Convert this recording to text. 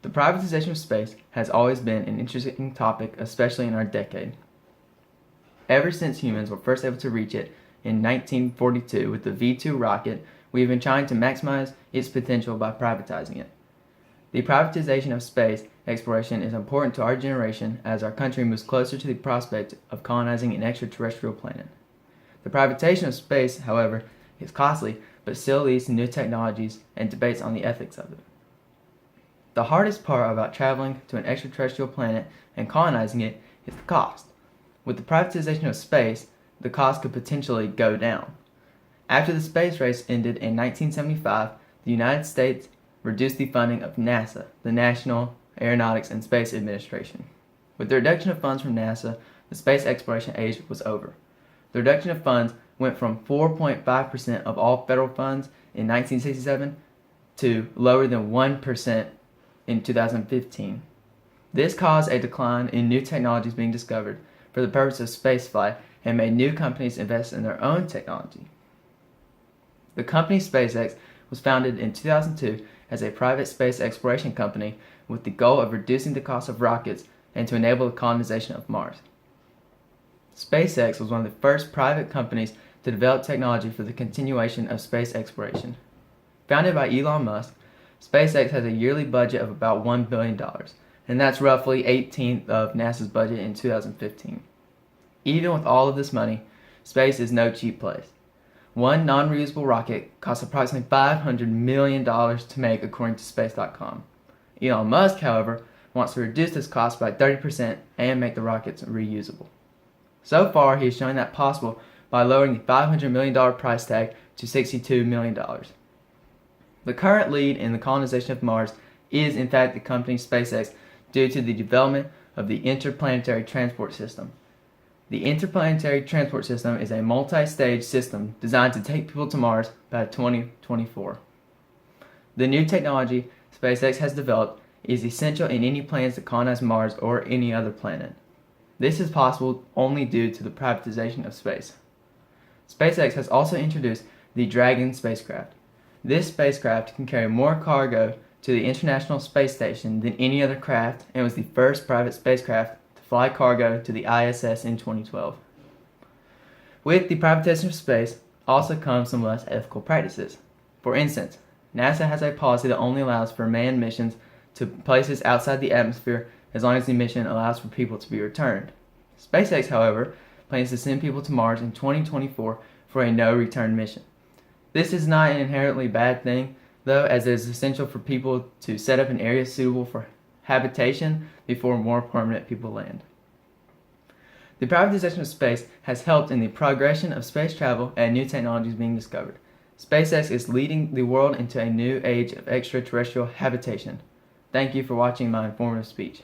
The privatization of space has always been an interesting topic, especially in our decade. Ever since humans were first able to reach it in 1942 with the V-2 rocket, we have been trying to maximize its potential by privatizing it. The privatization of space exploration is important to our generation as our country moves closer to the prospect of colonizing an extraterrestrial planet. The privatization of space, however, is costly, but still leads to new technologies and debates on the ethics of it. The hardest part about traveling to an extraterrestrial planet and colonizing it is the cost. With the privatization of space, the cost could potentially go down. After the space race ended in 1975, the United States reduced the funding of NASA, the National Aeronautics and Space Administration. With the reduction of funds from NASA, the space exploration age was over. The reduction of funds went from 4.5% of all federal funds in 1967 to lower than 1% in 2015. This caused a decline in new technologies being discovered for the purpose of spaceflight and made new companies invest in their own technology. The company SpaceX was founded in 2002 as a private space exploration company with the goal of reducing the cost of rockets and to enable the colonization of Mars. SpaceX was one of the first private companies to develop technology for the continuation of space exploration. Founded by Elon Musk, SpaceX has a yearly budget of about $1 billion, and that's roughly 1/18 of NASA's budget in 2015. Even with all of this money, space is no cheap place. One non-reusable rocket costs approximately $500 million to make, according to Space.com. Elon Musk, however, wants to reduce this cost by 30% and make the rockets reusable. So far, he is showing that possible by lowering the $500 million price tag to $62 million. The current lead in the colonization of Mars is in fact the company SpaceX due to the development of the Interplanetary Transport System. The Interplanetary Transport System is a multi-stage system designed to take people to Mars by 2024. The new technology SpaceX has developed is essential in any plans to colonize Mars or any other planet. This is possible only due to the privatization of space. SpaceX has also introduced the Dragon spacecraft. This spacecraft can carry more cargo to the International Space Station than any other craft and was the first private spacecraft to fly cargo to the ISS in 2012. With the privatization of space also comes some less ethical practices. For instance, NASA has a policy that only allows for manned missions to places outside the atmosphere as long as the mission allows for people to be returned. SpaceX, however, plans to send people to Mars in 2024 for a no-return mission. This is not an inherently bad thing, though, as it is essential for people to set up an area suitable for habitation before more permanent people land. The privatization of space has helped in the progression of space travel and new technologies being discovered. SpaceX is leading the world into a new age of extraterrestrial habitation. Thank you for watching my informative speech.